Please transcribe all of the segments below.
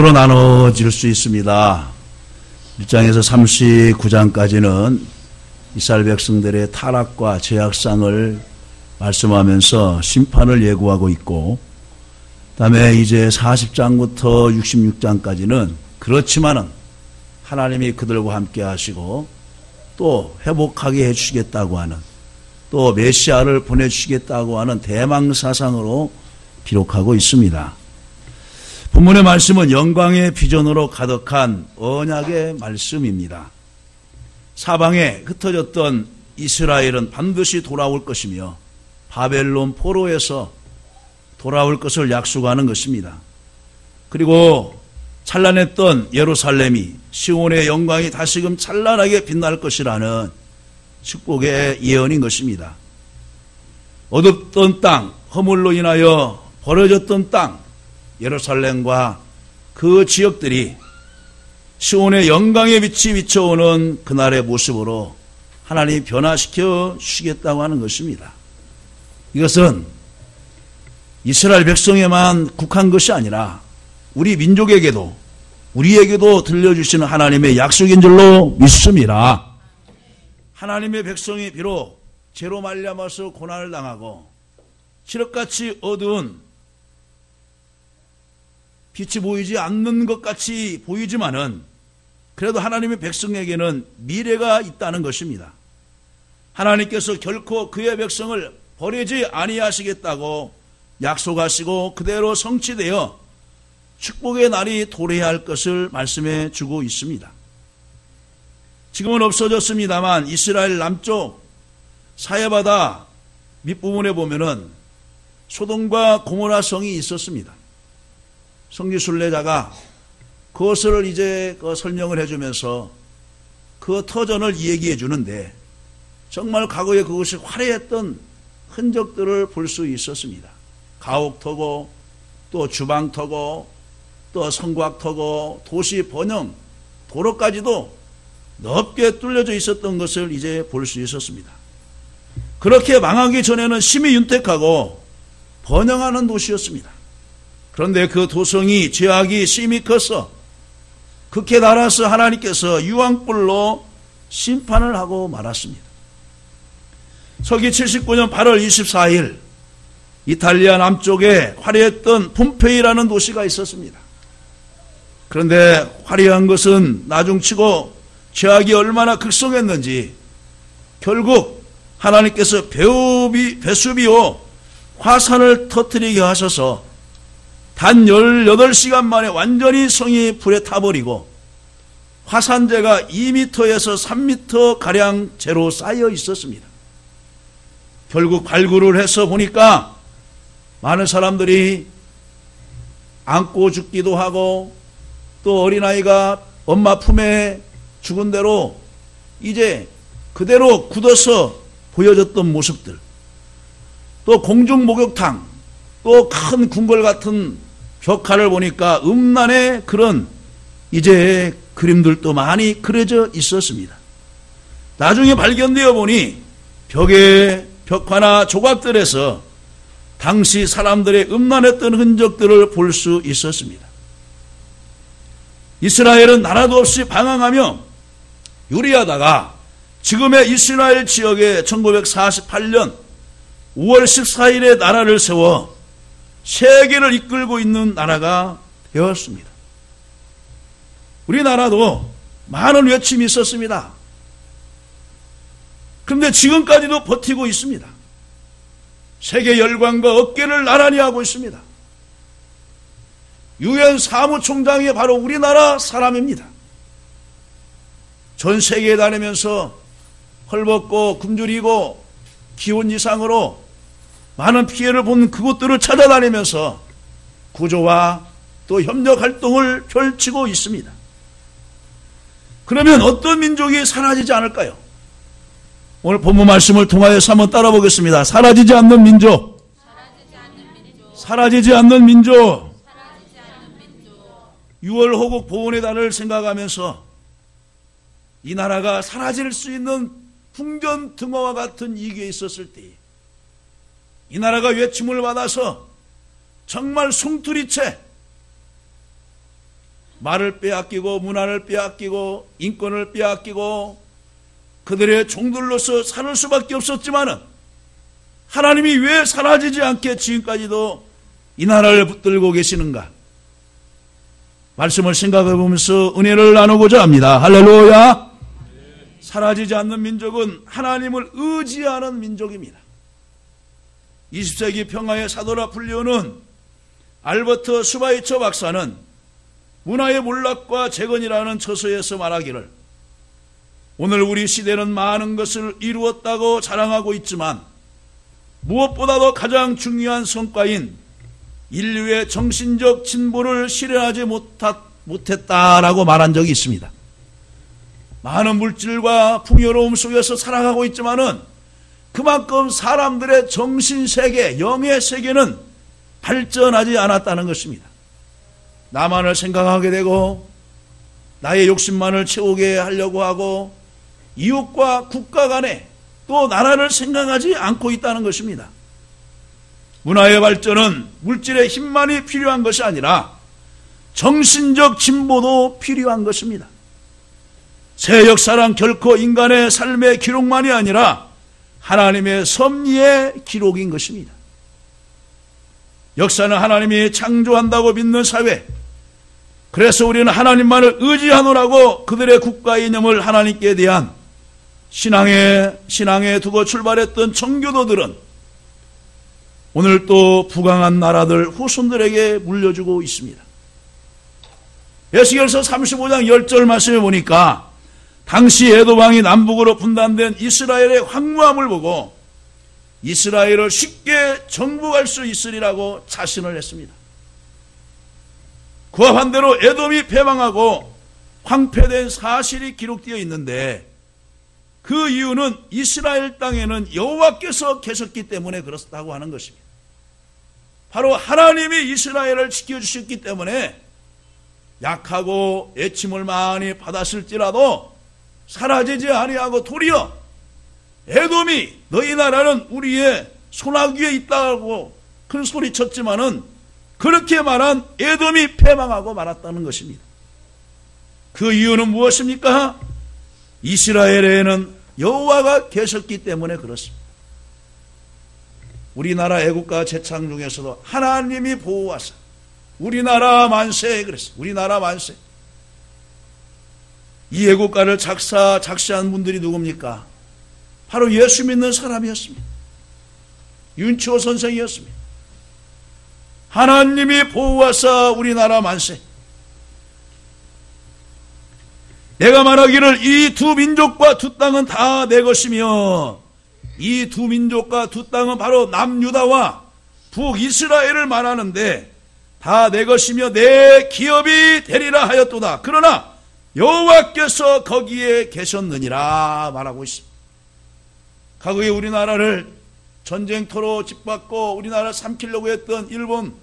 로 나눠질 수 있습니다. 1장에서 39장까지는 이스라엘 백성들의 타락과 죄악상을 말씀하면서 심판을 예고하고 있고, 그 다음에 이제 40장부터 66장까지는 그렇지만은 하나님이 그들과 함께 하시고 또 회복하게 해주시겠다고 하는, 또 메시아를 보내주시겠다고 하는 대망사상으로 기록하고 있습니다. 본문의 말씀은 영광의 비전으로 가득한 언약의 말씀입니다. 사방에 흩어졌던 이스라엘은 반드시 돌아올 것이며 바벨론 포로에서 돌아올 것을 약속하는 것입니다. 그리고 찬란했던 예루살렘이, 시온의 영광이 다시금 찬란하게 빛날 것이라는 축복의 예언인 것입니다. 어둡던 땅, 허물로 인하여 버려졌던 땅, 예루살렘과 그 지역들이 시온의 영광의 빛이 비춰오는 그날의 모습으로 하나님이 변화시켜 주시겠다고 하는 것입니다. 이것은 이스라엘 백성에만 국한 것이 아니라 우리 민족에게도, 우리에게도 들려주시는 하나님의 약속인 줄로 믿습니다. 하나님의 백성이 비록 죄로 말미암아서 고난을 당하고 칠흑같이 어두운 빛이 보이지 않는 것 같이 보이지만은 그래도 하나님의 백성에게는 미래가 있다는 것입니다. 하나님께서 결코 그의 백성을 버리지 아니하시겠다고 약속하시고 그대로 성취되어 축복의 날이 도래할 것을 말씀해 주고 있습니다. 지금은 없어졌습니다만 이스라엘 남쪽 사해바다 밑부분에 보면은 소돔과 고모라 성이 있었습니다. 성지순례자가 그것을 이제 설명을 해주면서 그 터전을 얘기해 주는데 정말 과거에 그것이 화려했던 흔적들을 볼 수 있었습니다. 가옥터고 또 주방터고 또 성곽터고 도시 번영 도로까지도 넓게 뚫려져 있었던 것을 이제 볼 수 있었습니다. 그렇게 망하기 전에는 심히 윤택하고 번영하는 도시였습니다. 그런데 그 도성이 죄악이 심히 커서 극해 달아서 하나님께서 유황불로 심판을 하고 말았습니다. 서기 79년 8월 24일 이탈리아 남쪽에 화려했던 폼페이라는 도시가 있었습니다. 그런데 화려한 것은 나중치고 죄악이 얼마나 극성했는지 결국 하나님께서 베수비오 화산을 터뜨리게 하셔서 단 18시간 만에 완전히 성이 불에 타버리고 화산재가 2m에서 3m가량 재로 쌓여 있었습니다. 결국 발굴을 해서 보니까 많은 사람들이 안고 죽기도 하고 또 어린아이가 엄마 품에 죽은 대로 이제 그대로 굳어서 보여졌던 모습들, 또 공중 목욕탕, 또 큰 궁궐 같은 벽화를 보니까 음란의 그런 이제 그림들도 많이 그려져 있었습니다. 나중에 발견되어 보니 벽의 벽화나 조각들에서 당시 사람들의 음란했던 흔적들을 볼 수 있었습니다. 이스라엘은 나라도 없이 방황하며 유리하다가 지금의 이스라엘 지역에 1948년 5월 14일에 나라를 세워 세계를 이끌고 있는 나라가 되었습니다. 우리나라도 많은 외침이 있었습니다. 그런데 지금까지도 버티고 있습니다. 세계 열강과 어깨를 나란히 하고 있습니다. 유엔 사무총장이 바로 우리나라 사람입니다. 전 세계에 다니면서 헐벗고 굶주리고 기온 이상으로 많은 피해를 본 그곳들을 찾아다니면서 구조와 또 협력 활동을 펼치고 있습니다. 그러면 어떤 민족이 사라지지 않을까요? 오늘 본문 말씀을 통하여서 한번 따라 보겠습니다. 사라지지 않는 민족. 사라지지 않는 민족. 6월 호국 보훈의 달을 생각하면서 이 나라가 사라질 수 있는 풍전등화와 같은 위기에 있었을 때 이 나라가 외침을 받아서 정말 숭투리째 말을 빼앗기고 문화를 빼앗기고 인권을 빼앗기고 그들의 종들로서 살 수밖에 없었지만은 하나님이 왜 사라지지 않게 지금까지도 이 나라를 붙들고 계시는가? 말씀을 생각해 보면서 은혜를 나누고자 합니다. 할렐루야. 사라지지 않는 민족은 하나님을 의지하는 민족입니다. 20세기 평화의 사도라 불리우는 알버트 슈바이처 박사는 문화의 몰락과 재건이라는 처서에서 말하기를, 오늘 우리 시대는 많은 것을 이루었다고 자랑하고 있지만 무엇보다도 가장 중요한 성과인 인류의 정신적 진보를 실현하지 못했다라고 말한 적이 있습니다. 많은 물질과 풍요로움 속에서 살아가고 있지만은 그만큼 사람들의 정신세계, 영의 세계는 발전하지 않았다는 것입니다. 나만을 생각하게 되고 나의 욕심만을 채우게 하려고 하고 이웃과 국가 간에 또 나라를 생각하지 않고 있다는 것입니다. 문화의 발전은 물질의 힘만이 필요한 것이 아니라 정신적 진보도 필요한 것입니다. 새 역사란 결코 인간의 삶의 기록만이 아니라 하나님의 섭리의 기록인 것입니다. 역사는 하나님이 창조한다고 믿는 사회, 그래서 우리는 하나님만을 의지하노라고 그들의 국가 이념을 하나님께 대한 신앙에 두고 출발했던 청교도들은 오늘 또 부강한 나라들 후손들에게 물려주고 있습니다. 에스겔서 35장 10절 말씀에 보니까 당시 에돔왕이 남북으로 분단된 이스라엘의 황무함을 보고 이스라엘을 쉽게 정복할 수 있으리라고 자신을 했습니다. 그와 반대로 에돔이 패망하고 황폐된 사실이 기록되어 있는데 그 이유는 이스라엘 땅에는 여호와께서 계셨기 때문에 그렇다고 하는 것입니다. 바로 하나님이 이스라엘을 지켜주셨기 때문에 약하고 애침을 많이 받았을지라도 사라지지 아니하고 도리어 에돔이 너희 나라는 우리의 손아귀에 있다고 큰 소리 쳤지만은 그렇게 말한 에돔이 패망하고 말았다는 것입니다. 그 이유는 무엇입니까? 이스라엘에는 여호와가 계셨기 때문에 그렇습니다. 우리나라 애국가 제창 중에서도 하나님이 보호하사 우리나라 만세 그랬어요. 우리나라 만세. 이 애국가를 작시한 분들이 누굽니까? 바로 예수 믿는 사람이었습니다. 윤치호 선생이었습니다. 하나님이 보호하사 우리나라 만세. 내가 말하기를 이 두 민족과 두 땅은 다 내 것이며 이 두 민족과 두 땅은 바로 남유다와 북이스라엘을 말하는데 다 내 것이며 내 기업이 되리라 하였도다. 그러나 여호와께서 거기에 계셨느니라 말하고 있습니다. 과거에 우리나라를 전쟁터로 짓밟고 우리나라를 삼키려고 했던 일본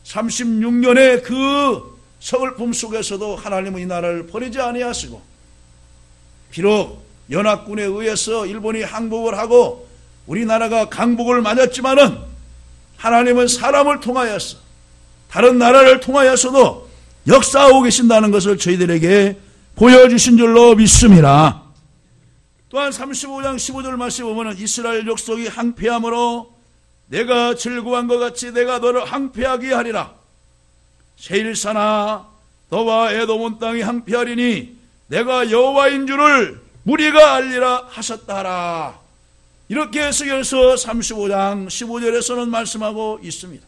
36년의 그 서글픔 속에서도 하나님은 이 나라를 버리지 아니하시고 비록 연합군에 의해서 일본이 항복을 하고 우리나라가 강복을 맞았지만은 하나님은 사람을 통하여서 다른 나라를 통하여서도 역사하고 계신다는 것을 저희들에게 보여주신 줄로 믿습니다. 또한 35장 15절 말씀에 보면 이스라엘 족속이 항폐함으로 내가 즐거워한 것 같이 내가 너를 항폐하게 하리라. 세일사나 너와 에돔 온 땅이 항폐하리니 내가 여호와인 줄을 무리가 알리라 하셨다 하라. 이렇게 에스겔서 35장 15절에서는 말씀하고 있습니다.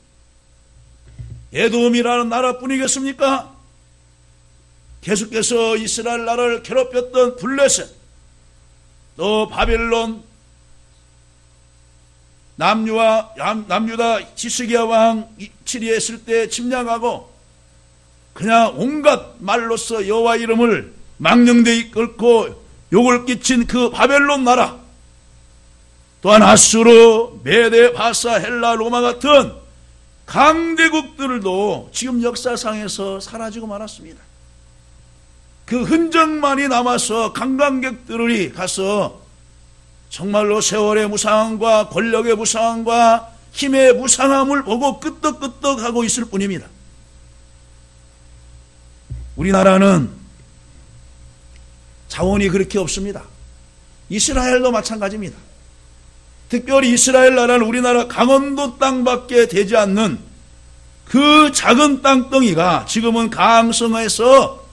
에돔이라는 나라뿐이겠습니까? 계속해서 이스라엘 나라를 괴롭혔던 블레셋, 또 바벨론, 남유다 지스기야 왕 치리했을 때 침략하고 그냥 온갖 말로써 여호와 이름을 망령되이 끌고 욕을 끼친 그 바벨론 나라, 또한 아수르, 메데, 바사, 헬라, 로마 같은 강대국들도 지금 역사상에서 사라지고 말았습니다. 그 흔적만이 남아서 관광객들이 가서 정말로 세월의 무상함과 권력의 무상함과 힘의 무상함을 보고 끄떡끄떡하고 있을 뿐입니다. 우리나라는 자원이 그렇게 없습니다. 이스라엘도 마찬가지입니다. 특별히 이스라엘 나라는 우리나라 강원도 땅밖에 되지 않는 그 작은 땅덩이가 지금은 강성해서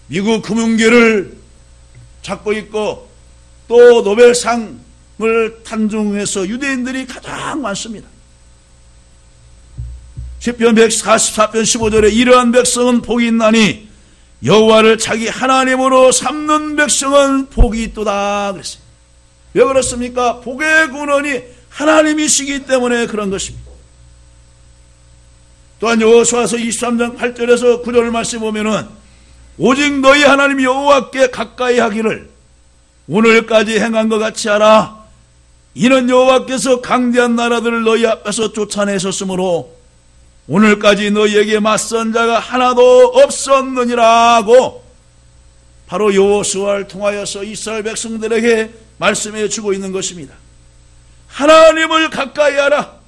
미국 금융계를 잡고 있고 또 노벨상을 탄중해서 유대인들이 가장 많습니다. 시편 144편 15절에 이러한 백성은 복이 있나니 여호와를 자기 하나님으로 삼는 백성은 복이 있도다 그랬어요. 왜 그렇습니까? 복의 근원이 하나님이시기 때문에 그런 것입니다. 또한 여호수아서 23장 8절에서 9절 말씀 보면은 오직 너희 하나님 여호와께 가까이 하기를 오늘까지 행한 것 같이 하라. 이는 여호와께서 강대한 나라들을 너희 앞에서 쫓아내셨으므로 오늘까지 너희에게 맞선 자가 하나도 없었느니라고 바로 여호수아를 통하여서 이스라엘 백성들에게 말씀해 주고 있는 것입니다. 하나님을 가까이 하라.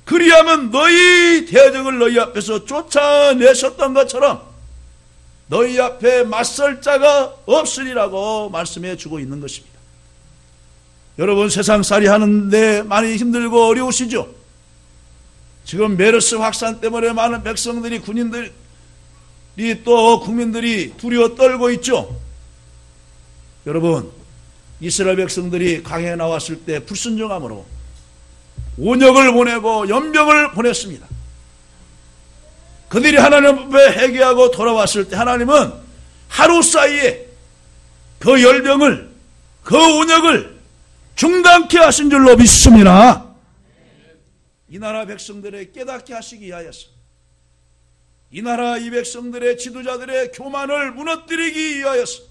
그리하면 너희 대적을 너희 앞에서 쫓아내셨던 것처럼 너희 앞에 맞설 자가 없으리라고 말씀해 주고 있는 것입니다. 여러분 세상살이 하는데 많이 힘들고 어려우시죠? 지금 메르스 확산 때문에 많은 백성들이 군인들이 또 국민들이 두려워 떨고 있죠. 여러분 이스라엘 백성들이 광야에 나왔을 때 불순종함으로 온역을 보내고 연병을 보냈습니다. 그들이 하나님 앞에 회개하고 돌아왔을 때 하나님은 하루 사이에 그 열병을 그 온역을 중단케 하신 줄로 믿습니다. 이 나라 백성들의 깨닫게 하시기 위하여서 이 나라 이 백성들의 지도자들의 교만을 무너뜨리기 위하여서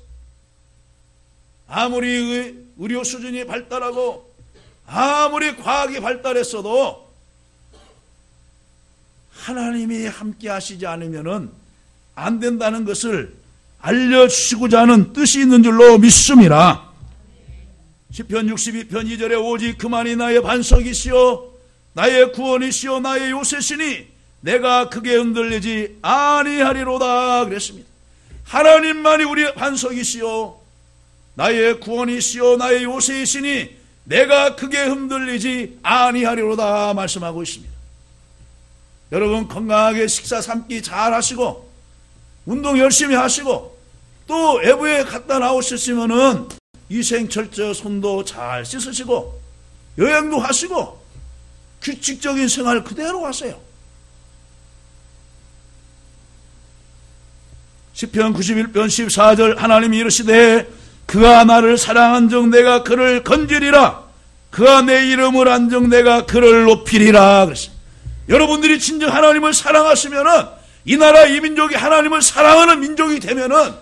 아무리 의료 수준이 발달하고 아무리 과학이 발달했어도 하나님이 함께 하시지 않으면 안 된다는 것을 알려주시고자 하는 뜻이 있는 줄로 믿습니다. 시편 62편 2절에 오직 그만이 나의 반석이시오 나의 구원이시오 나의 요새시니 내가 크게 흔들리지 아니하리로다 그랬습니다. 하나님만이 우리의 반석이시오 나의 구원이시오 나의 요새이시니 내가 크게 흔들리지 아니하리로다 말씀하고 있습니다. 여러분 건강하게 식사 3끼 잘 하시고 운동 열심히 하시고 또 외부에 갔다 나오셨으면은 위생철저 손도 잘 씻으시고 여행도 하시고 규칙적인 생활 그대로 하세요. 시편 91편 14절 하나님이 이르시되 그가 나를 사랑한즉 내가 그를 건지리라 그가 내 이름을 안즉 내가 그를 높이리라 그랬어요. 여러분들이 진정 하나님을 사랑하시면은 이 나라 이 민족이 하나님을 사랑하는 민족이 되면은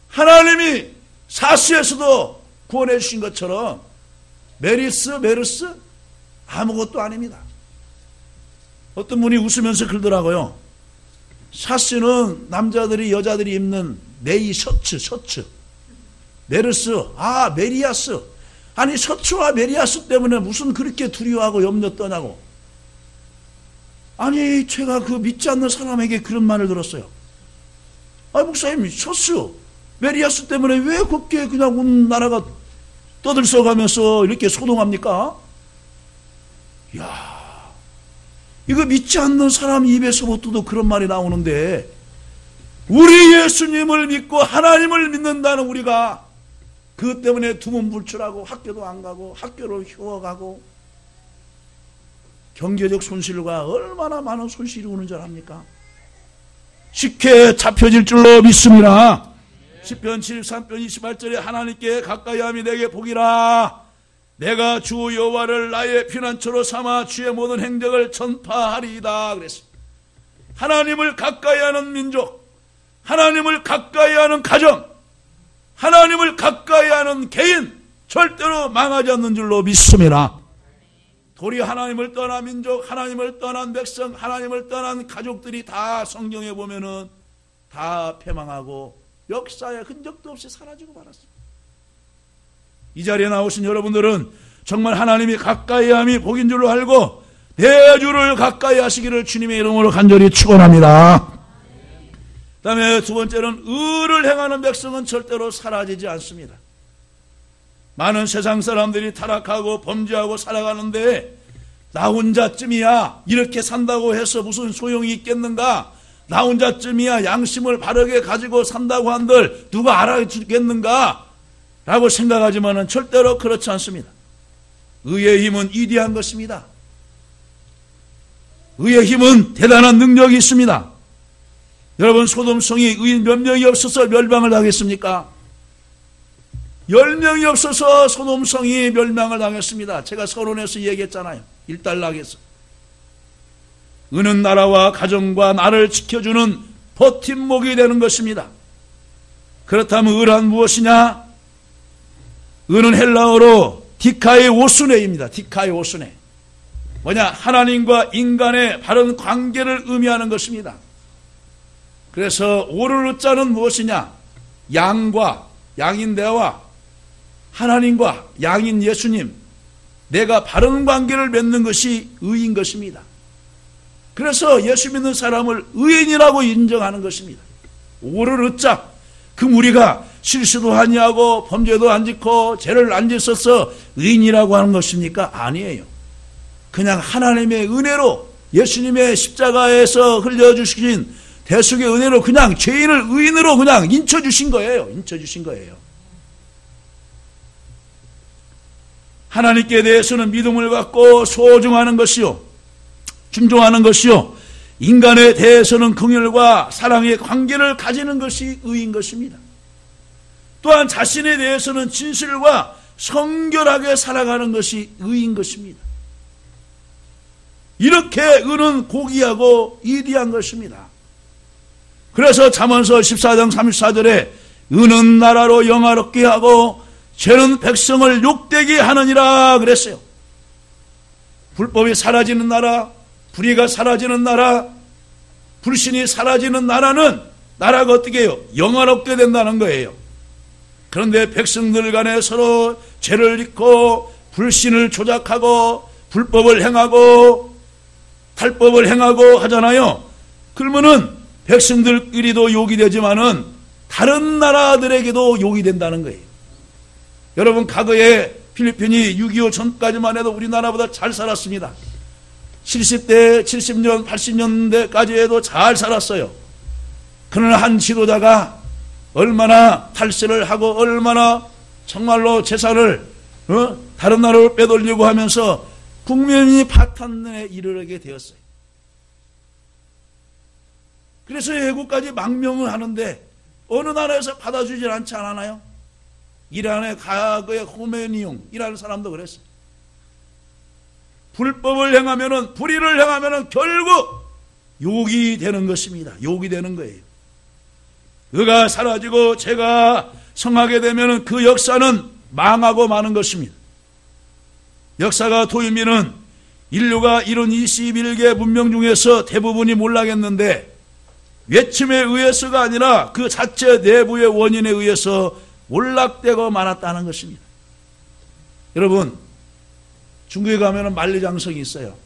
하나님이 사스에서도 구원해 주신 것처럼 메르스 아무것도 아닙니다. 어떤 분이 웃으면서 그러더라고요. 사스는 남자들이 여자들이 입는 네이 셔츠 메르스 메리아스 아니 셔츠와 메리아스 때문에 무슨 그렇게 두려워하고 염려 떠냐고. 아니 제가 그 믿지 않는 사람에게 그런 말을 들었어요. 목사님 셔츠 메리아스 때문에 왜 곱게 그냥 온 나라가 떠들썩하면서 이렇게 소동합니까? 이야, 이거 믿지 않는 사람 입에서부터도 그런 말이 나오는데 우리 예수님을 믿고 하나님을 믿는다는 우리가 그것 때문에 두문불출하고 학교도 안 가고 학교를 휴학하고 경제적 손실과 얼마나 많은 손실이 오는 줄 압니까? 쉽게 잡혀질 줄로 믿습니다. 시편 73편 28절에 하나님께 가까이함이 내게 복이라 내가 주 여호와를 나의 피난처로 삼아 주의 모든 행적을 전파하리이다 그랬습니다. 하나님을 가까이하는 민족, 하나님을 가까이하는 가정, 하나님을 가까이하는 개인 절대로 망하지 않는 줄로 믿습니다. 도리 하나님을 떠난 민족, 하나님을 떠난 백성, 하나님을 떠난 가족들이 다 성경에 보면은 다 패망하고 역사의 흔적도 없이 사라지고 말았습니다. 이 자리에 나오신 여러분들은 정말 하나님이 가까이함이 복인 줄로 알고 내 주를 가까이 하시기를 주님의 이름으로 간절히 축원합니다. 그다음에 두 번째는 의를 행하는 백성은 절대로 사라지지 않습니다. 많은 세상 사람들이 타락하고 범죄하고 살아가는데 나 혼자쯤이야 이렇게 산다고 해서 무슨 소용이 있겠는가? 나 혼자쯤이야 양심을 바르게 가지고 산다고 한들 누가 알아주겠는가? 라고 생각하지만은 절대로 그렇지 않습니다. 의의 힘은 위대한 것입니다. 의의 힘은 대단한 능력이 있습니다. 여러분, 소돔성이 의인 몇 명이 없어서 멸망을 당했습니까? 10명이 없어서 소돔성이 멸망을 당했습니다. 제가 서론에서 얘기했잖아요. 일단락에서. 의는 나라와 가정과 나를 지켜주는 버팀목이 되는 것입니다. 그렇다면 의란 무엇이냐? 의는 헬라어로 디카이 오수네입니다. 디카이 오수네. 뭐냐? 하나님과 인간의 바른 관계를 의미하는 것입니다. 그래서 오를 자는 무엇이냐? 양과 양인 내와 하나님과 양인 예수님, 내가 바른 관계를 맺는 것이 의인 것입니다. 그래서 예수 믿는 사람을 의인이라고 인정하는 것입니다. 오를 얻자. 그럼 우리가 실수도 아니하고 범죄도 안 짓고 죄를 안 짓어서 의인이라고 하는 것입니까? 아니에요. 그냥 하나님의 은혜로 예수님의 십자가에서 흘려주신 대속의 은혜로 그냥 죄인을 의인으로 그냥 인쳐주신 거예요. 인쳐주신 거예요. 하나님께 대해서는 믿음을 갖고 소중하는 것이요, 존중하는 것이요, 인간에 대해서는 긍휼과 사랑의 관계를 가지는 것이 의인 것입니다. 또한 자신에 대해서는 진실과 성결하게 살아가는 것이 의인 것입니다. 이렇게 의는 고귀하고 위대한 것입니다. 그래서 잠언서 14장 34절에 의는 나라로 영화롭게 하고 죄는 백성을 욕되게 하느니라 그랬어요. 불법이 사라지는 나라, 불의가 사라지는 나라, 불신이 사라지는 나라는 나라가 어떻게 해요? 영화롭게 된다는 거예요. 그런데 백성들 간에 서로 죄를 짓고 불신을 조작하고 불법을 행하고 탈법을 행하고 하잖아요. 그러면은 백성들끼리도 욕이 되지만은 다른 나라들에게도 욕이 된다는 거예요. 여러분, 과거에 필리핀이 6.25 전까지만 해도 우리나라보다 잘 살았습니다. 70대, 70년, 80년대까지 해도 잘 살았어요. 그러나 한 지도자가 얼마나 탈세를 하고 얼마나 정말로 재산을 다른 나라로 빼돌리고 하면서 국민이 파탄에 이르게 되었어요. 그래서 외국까지 망명을 하는데 어느 나라에서 받아주질 않지 않았나요? 이란의 과거의 호메니용이라는 사람도 그랬어요. 불법을 행하면은, 불의를 행하면은 결국 욕이 되는 것입니다. 욕이 되는 거예요. 의가 사라지고 죄가 성하게 되면은 그 역사는 망하고 마는 것입니다. 역사가 도입이는 인류가 이룬 21개 문명 중에서 대부분이 몰락했는데 외침에 의해서가 아니라 그 자체 내부의 원인에 의해서 몰락되고 말았다는 것입니다. 여러분, 중국에 가면 만리장성이 있어요.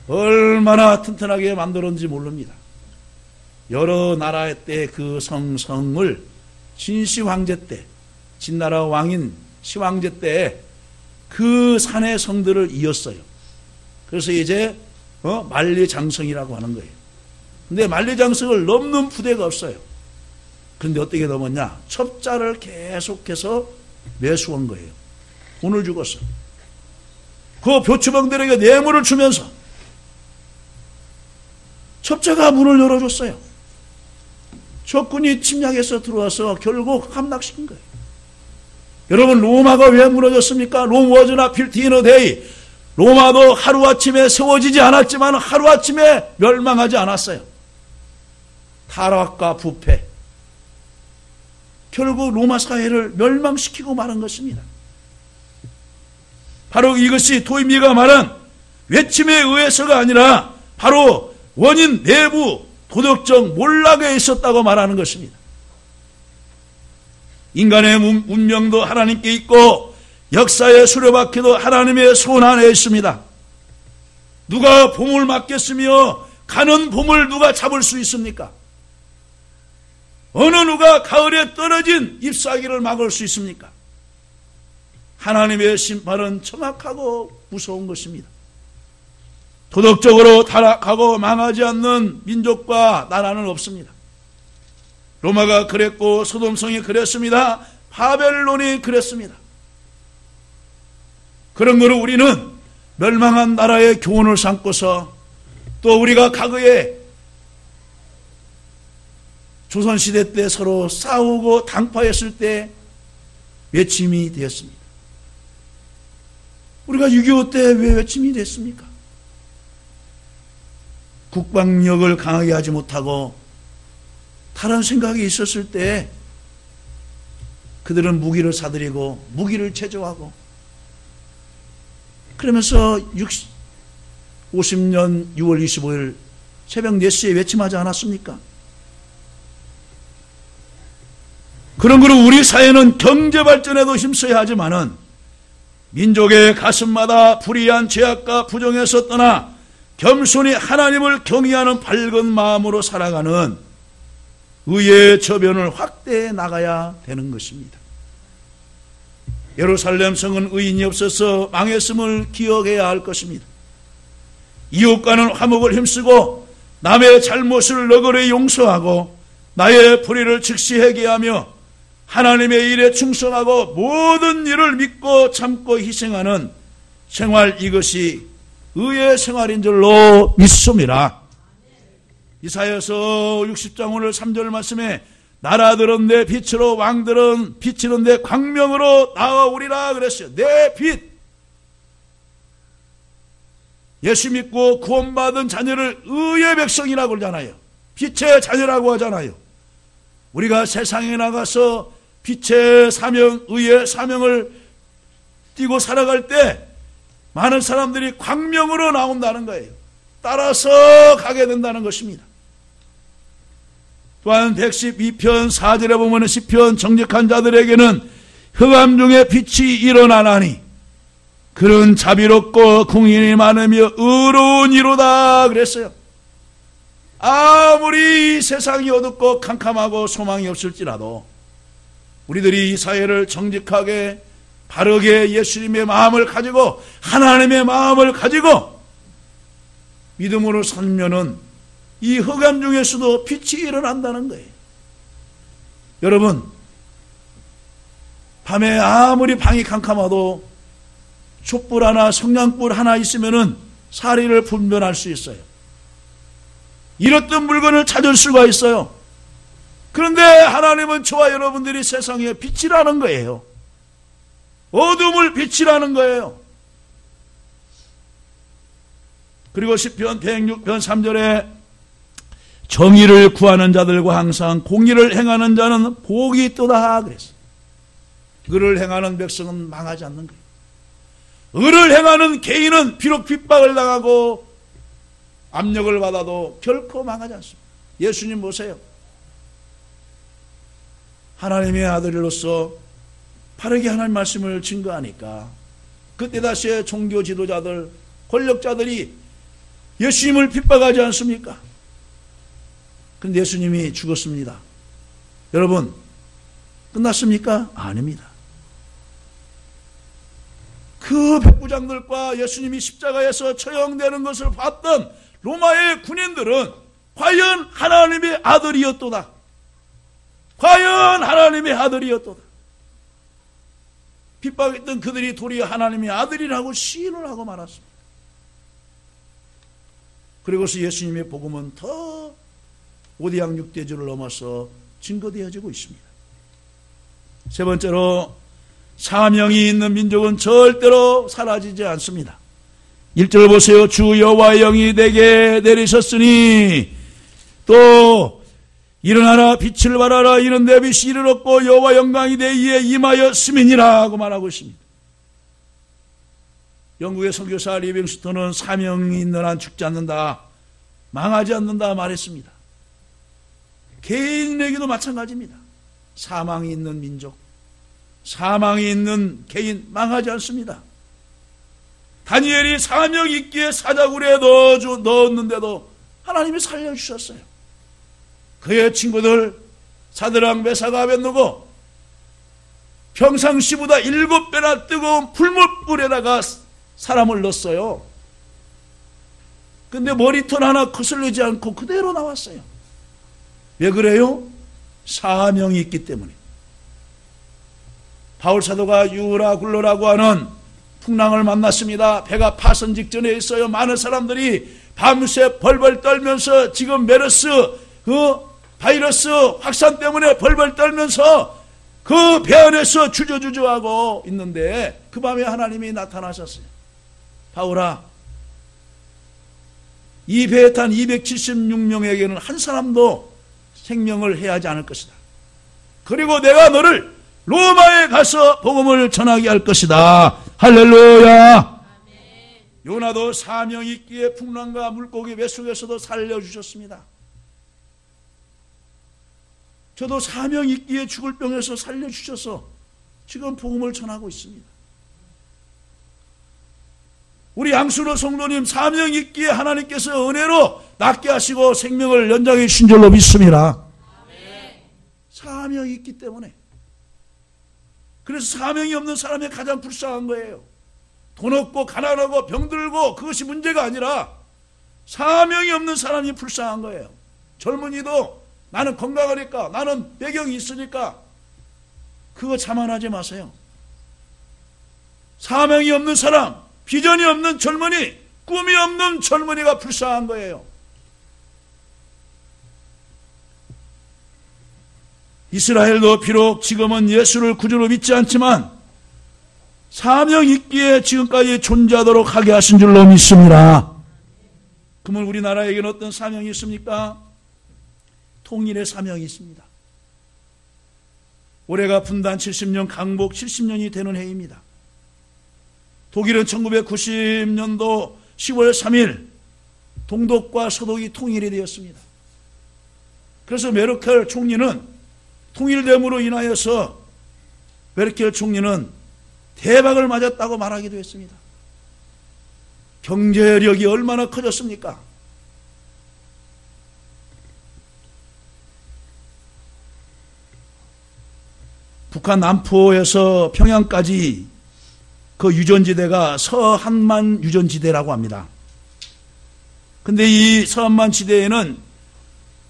얼마나 튼튼하게 만들었는지 모릅니다. 여러 나라의 때 그 성을 진시황제 때, 진나라 왕인 시황제 때 그 산의 성들을 이었어요. 그래서 이제 만리장성이라고 하는 거예요. 근데 만리장성을 넘는 부대가 없어요. 그런데 어떻게 넘었냐? 첩자를 계속해서 매수한 거예요. 돈을 주고서. 그 교추병들에게 뇌물을 주면서 첩자가 문을 열어줬어요. 적군이 침략해서 들어와서 결국 함락시킨 거예요. 여러분, 로마가 왜 무너졌습니까? 롬 워즈나 빌티너 데이. 로마도 하루아침에 세워지지 않았지만 하루아침에 멸망하지 않았어요. 타락과 부패. 결국 로마 사회를 멸망시키고 마는 것입니다. 바로 이것이 도입미가 말한 외침에 의해서가 아니라 바로 원인 내부 도덕적 몰락에 있었다고 말하는 것입니다. 인간의 운명도 하나님께 있고 역사의 수레바퀴도 하나님의 손 안에 있습니다. 누가 봄을 막겠으며 가는 봄을 누가 잡을 수 있습니까? 어느 누가 가을에 떨어진 잎사귀를 막을 수 있습니까? 하나님의 심판은 정확하고 무서운 것입니다. 도덕적으로 타락하고 망하지 않는 민족과 나라는 없습니다. 로마가 그랬고 소돔성이 그랬습니다. 바벨론이 그랬습니다. 그런 거로 우리는 멸망한 나라의 교훈을 삼고서 또 우리가 과거에 조선시대 때 서로 싸우고 당파했을 때 외침이 되었습니다. 우리가 6.25 때 왜 외침이 됐습니까? 국방력을 강하게 하지 못하고 다른 생각이 있었을 때 그들은 무기를 사들이고 무기를 제조하고 그러면서 50년 6월 25일 새벽 4시에 외침하지 않았습니까? 그런 거로 우리 사회는 경제발전에도 힘써야 하지만은 민족의 가슴마다 불의한 죄악과 부정에서 떠나 겸손히 하나님을 경외하는 밝은 마음으로 살아가는 의의 저변을 확대해 나가야 되는 것입니다. 예루살렘 성은 의인이 없어서 망했음을 기억해야 할 것입니다. 이웃과는 화목을 힘쓰고 남의 잘못을 너그러이 용서하고 나의 불의를 즉시 회개하며 하나님의 일에 충성하고 모든 일을 믿고 참고 희생하는 생활, 이것이 의의 생활인 줄로 믿습니다. 이사야서 60장 오늘 3절 말씀에 나라들은 내 빛으로 왕들은 비치는 내 광명으로 나아오리라 그랬어요. 내 빛. 예수 믿고 구원받은 자녀를 의의 백성이라고 그러잖아요. 빛의 자녀라고 하잖아요. 우리가 세상에 나가서 빛의 사명, 의의 사명을 띠고 살아갈 때 많은 사람들이 광명으로 나온다는 거예요. 따라서 가게 된다는 것입니다. 또한 112편 4절에 보면 시편 정직한 자들에게는 흑암 중에 빛이 일어나나니 그런 자비롭고 공의이 많으며 의로운 이로다 그랬어요. 아무리 이 세상이 어둡고 캄캄하고 소망이 없을지라도 우리들이 이 사회를 정직하게 바르게 예수님의 마음을 가지고 하나님의 마음을 가지고 믿음으로 살면은 이 흑암 중에서도 빛이 일어난다는 거예요. 여러분, 밤에 아무리 방이 캄캄해도 촛불 하나, 성냥불 하나 있으면은 사리를 분별할 수 있어요. 잃었던 물건을 찾을 수가 있어요. 그런데 하나님은 저와 여러분들이 세상에 빛이라는 거예요. 어둠을 빛이라는 거예요. 그리고 시편 106편 3절에 정의를 구하는 자들과 항상 공의를 행하는 자는 복이 있도다 그랬어요. 의를 행하는 백성은 망하지 않는 거예요. 의를 행하는 개인은 비록 핍박을 당하고 압력을 받아도 결코 망하지 않습니다. 예수님 보세요. 하나님의 아들로서 바르게 하나님 말씀을 증거하니까 그때 다시 종교 지도자들, 권력자들이 예수님을 핍박하지 않습니까? 그런데 예수님이 죽었습니다. 여러분, 끝났습니까? 아닙니다. 그 백부장들과 예수님이 십자가에서 처형되는 것을 봤던 로마의 군인들은 과연 하나님의 아들이었도다. 과연 하나님의 아들이었도다. 핍박했던 그들이 도리어 하나님의 아들이라고 시인을 하고 말았습니다. 그리고서 예수님의 복음은 더 오대양 육대주를 넘어서 증거되어지고 있습니다. 세 번째로, 사명이 있는 민족은 절대로 사라지지 않습니다. 1절 보세요. 주 여호와의 영이 내게 내리셨으니 또 일어나라 빛을 발하라 이는 내 빛이 이를 얻고 여호와 영광이 내 위에 임하였음이니라 고 말하고 있습니다. 영국의 선교사 리빙스턴은 사명이 있는 한 죽지 않는다, 망하지 않는다 말했습니다. 개인에게도 마찬가지입니다. 사망이 있는 민족, 사망이 있는 개인 망하지 않습니다. 다니엘이 사명 있기에 사자굴에 넣었는데도 하나님이 살려주셨어요. 그의 친구들 사드락 메삭 아벳느고 평상시보다 7배나 뜨거운 불못불에다가 사람을 넣었어요. 근데 머리털 하나 거슬리지 않고 그대로 나왔어요. 왜 그래요? 사명이 있기 때문에. 바울 사도가 유라 굴로라고 하는 풍랑을 만났습니다. 배가 파선 직전에 있어요. 많은 사람들이 밤새 벌벌 떨면서 지금 메르스 바이러스 확산 때문에 벌벌 떨면서 그 배 안에서 주저주저하고 있는데 그 밤에 하나님이 나타나셨어요. 바울아, 이 배에 탄 276명에게는 한 사람도 생명을 해하지 않을 것이다. 그리고 내가 너를 로마에 가서 복음을 전하게 할 것이다. 할렐루야. 요나도 사명이 있기에 풍랑과 물고기 배 속에서도 살려주셨습니다. 저도 사명이 있기에 죽을 병에서 살려주셔서 지금 복음을 전하고 있습니다. 우리 양순호 성도님 사명이 있기에 하나님께서 은혜로 낫게 하시고 생명을 연장해 주신 줄로 믿습니다. 사명이 있기 때문에. 그래서 사명이 없는 사람이 가장 불쌍한 거예요. 돈 없고 가난하고 병들고 그것이 문제가 아니라 사명이 없는 사람이 불쌍한 거예요. 젊은이도 나는 건강하니까, 나는 배경이 있으니까 그거 자만하지 마세요. 사명이 없는 사람, 비전이 없는 젊은이, 꿈이 없는 젊은이가 불쌍한 거예요. 이스라엘도 비록 지금은 예수를 구주로 믿지 않지만 사명이 있기에 지금까지 존재하도록 하게 하신 줄로 믿습니다. 그러면 우리나라에게는 어떤 사명이 있습니까? 통일의 사명이 있습니다. 올해가 분단 70년, 강복 70년이 되는 해입니다. 독일은 1990년도 10월 3일 동독과 서독이 통일이 되었습니다. 그래서 메르켈 총리는 통일됨으로 인하여서 메르켈 총리는 대박을 맞았다고 말하기도 했습니다. 경제력이 얼마나 커졌습니까? 북한 남포에서 평양까지 그 유전지대가 서한만 유전지대라고 합니다. 근데 이 서한만 지대에는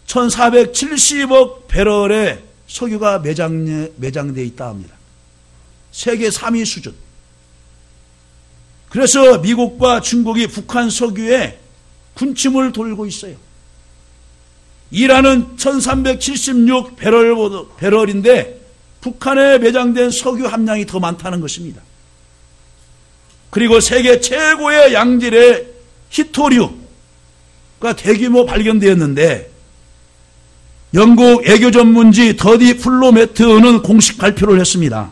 1470억 배럴의 석유가 매장되어 있다 합니다. 세계 3위 수준. 그래서 미국과 중국이 북한 석유에 군침을 돌고 있어요. 이란은 1376 배럴인데 북한에 매장된 석유 함량이 더 많다는 것입니다. 그리고 세계 최고의 양질의 히토류가 대규모 발견되었는데 영국 애교 전문지 더디 플로매트는 공식 발표를 했습니다.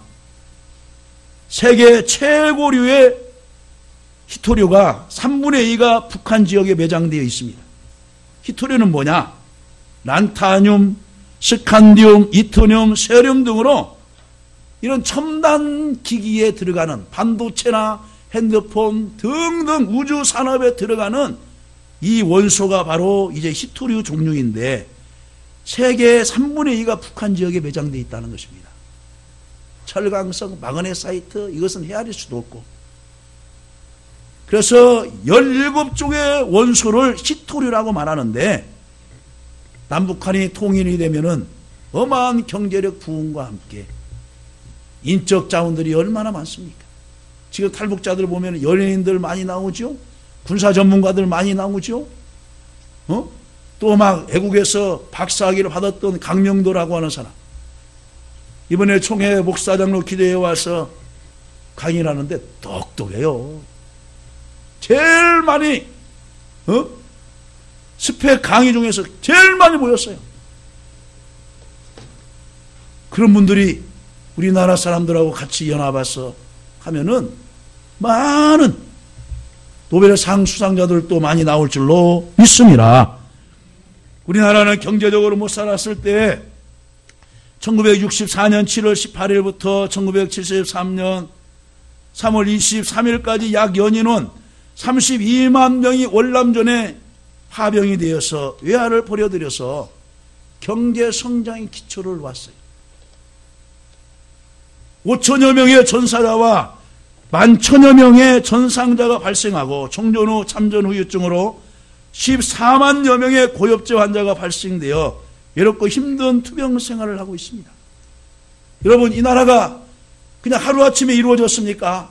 세계 최고류의 히토류가 3분의 2가 북한 지역에 매장되어 있습니다. 히토류는 뭐냐? 란타늄, 스칸디움, 이토늄, 세륨 등으로 이런 첨단 기기에 들어가는 반도체나 핸드폰 등등 우주 산업에 들어가는 이 원소가 바로 이제 히토류 종류인데 세계 3분의 2가 북한 지역에 매장되어 있다는 것입니다. 철강성, 마그네사이트 이것은 헤아릴 수도 없고 그래서 17종의 원소를 히토류라고 말하는데 남북한이 통일이 되면은 어마어마한 경제력 부흥과 함께 인적 자원들이 얼마나 많습니까? 지금 탈북자들 보면 연예인들 많이 나오죠? 군사 전문가들 많이 나오죠? 또 막 외국에서 박사학위를 받았던 강명도라고 하는 사람. 이번에 총회 목사장로 기도에 와서 강의를 하는데 똑똑해요. 제일 많이, 스펙 강의 중에서 제일 많이 모였어요. 그런 분들이 우리나라 사람들하고 같이 연합해서 하면은 많은 노벨상 수상자들도 많이 나올 줄로 믿습니다. 우리나라는 경제적으로 못 살았을 때 1964년 7월 18일부터 1973년 3월 23일까지 약 연인원 32만 명이 월남전에 파병이 되어서 외화를 버려들여서 경제 성장의 기초를 놨어요. 5천여 명의 전사자와 11,000여 명의 전상자가 발생하고 종전 후 참전 후유증으로 14만여 명의 고엽제 환자가 발생되어 외롭고 힘든 투병 생활을 하고 있습니다. 여러분, 이 나라가 그냥 하루아침에 이루어졌습니까?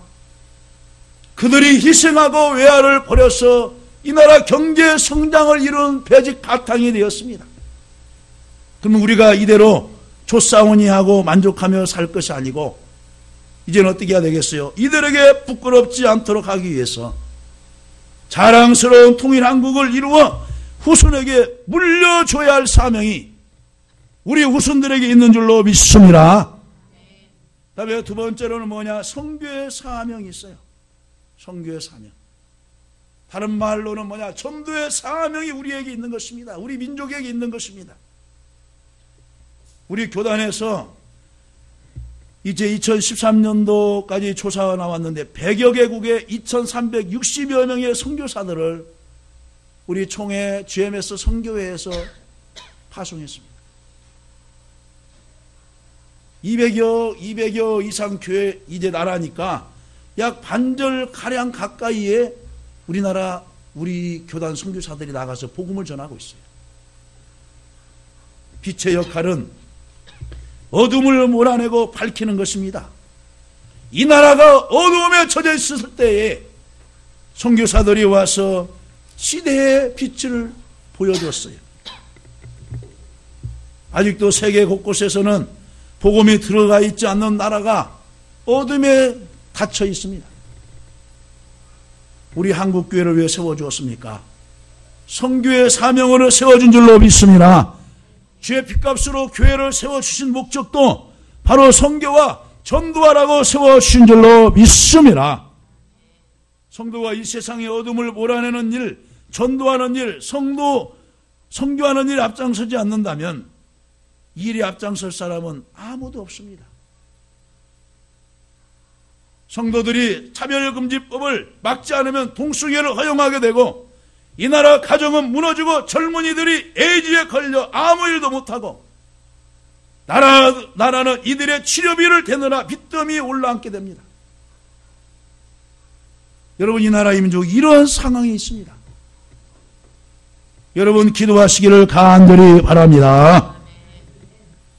그들이 희생하고 외아를 버려서 이 나라 경제 성장을 이룬 배직 바탕이 되었습니다. 그러면 우리가 이대로 조싸우니 하고 만족하며 살 것이 아니고 이제는 어떻게 해야 되겠어요? 이들에게 부끄럽지 않도록 하기 위해서 자랑스러운 통일한국을 이루어 후손에게 물려줘야 할 사명이 우리 후손들에게 있는 줄로 믿습니다. 그다음에 두 번째로는 뭐냐? 선교의 사명이 있어요. 선교의 사명. 다른 말로는 뭐냐? 전도의 사명이 우리에게 있는 것입니다. 우리 민족에게 있는 것입니다. 우리 교단에서 이제 2013년도까지 조사가 나왔는데 100여 개국의 2360여 명의 선교사들을 우리 총회 GMS 선교회에서 파송했습니다. 200여 이상 교회 이제 나라니까 약 반절 가량 가까이에 우리 교단 선교사들이 나가서 복음을 전하고 있어요. 빛의 역할은 어둠을 몰아내고 밝히는 것입니다. 이 나라가 어두움에 젖어 있을 때에 선교사들이 와서 시대의 빛을 보여줬어요. 아직도 세계 곳곳에서는 복음이 들어가 있지 않는 나라가 어둠에 닫혀 있습니다. 우리 한국교회를 왜 세워주었습니까? 선교의 사명으로 세워준 줄로 믿습니다. 주의 핏값으로 교회를 세워주신 목적도 바로 선교와 전도하라고 세워주신 줄로 믿습니다. 성도가 이 세상의 어둠을 몰아내는 일, 전도하는 일, 선교하는 일에 앞장서지 않는다면 이 일에 앞장설 사람은 아무도 없습니다. 성도들이 차별금지법을 막지 않으면 동성애를 허용하게 되고 이 나라 가정은 무너지고 젊은이들이 에이즈에 걸려 아무 일도 못하고 나라는 이들의 치료비를 대느라 빚더미에 올라앉게 됩니다. 여러분, 이 나라 민족이 이런 상황이 있습니다. 여러분, 기도하시기를 간절히 바랍니다.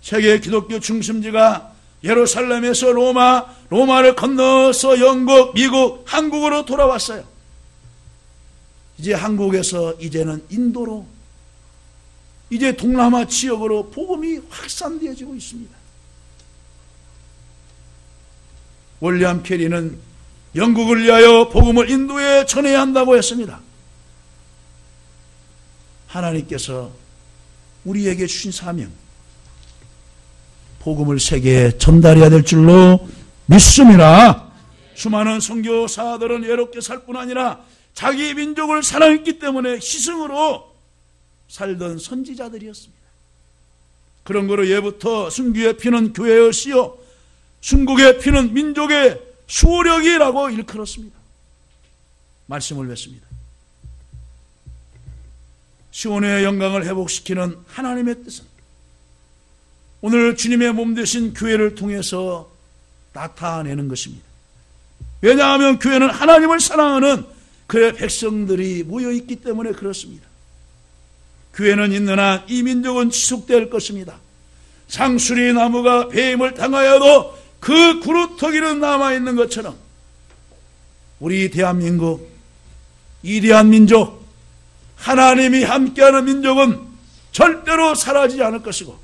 세계 기독교 중심지가 예루살렘에서 로마를 건너서 영국, 미국, 한국으로 돌아왔어요. 이제 한국에서 이제는 인도로, 이제 동남아 지역으로 복음이 확산되어지고 있습니다. 윌리엄 캐리는 영국을 위하여 복음을 인도에 전해야 한다고 했습니다. 하나님께서 우리에게 주신 사명, 복음을 세계에 전달해야 될 줄로 믿습니다. 수많은 선교사들은 외롭게 살 뿐 아니라 자기 민족을 사랑했기 때문에 희생으로 살던 선지자들이었습니다. 그런 거로 예부터 순교의 피는 교회의 씨요 순국의 피는 민족의 수호력이라고 일컬었습니다. 말씀을 뵙습니다. 시온의 영광을 회복시키는 하나님의 뜻은 오늘 주님의 몸 되신 교회를 통해서 나타내는 것입니다. 왜냐하면 교회는 하나님을 사랑하는 그의 백성들이 모여있기 때문에 그렇습니다. 교회는 있는 한 이 민족은 지속될 것입니다. 상수리 나무가 배임을 당하여도 그 구루터기는 남아있는 것처럼 우리 대한민국, 위대한 민족, 하나님이 함께하는 민족은 절대로 사라지지 않을 것이고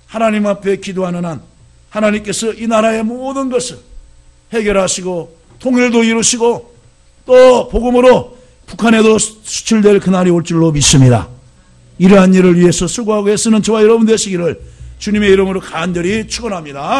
하나님 앞에 기도하는 한 하나님께서 이 나라의 모든 것을 해결하시고 통일도 이루시고 또 복음으로 북한에도 수출될 그날이 올 줄로 믿습니다. 이러한 일을 위해서 수고하고 애쓰는 저와 여러분 되시기를 주님의 이름으로 간절히 축원합니다.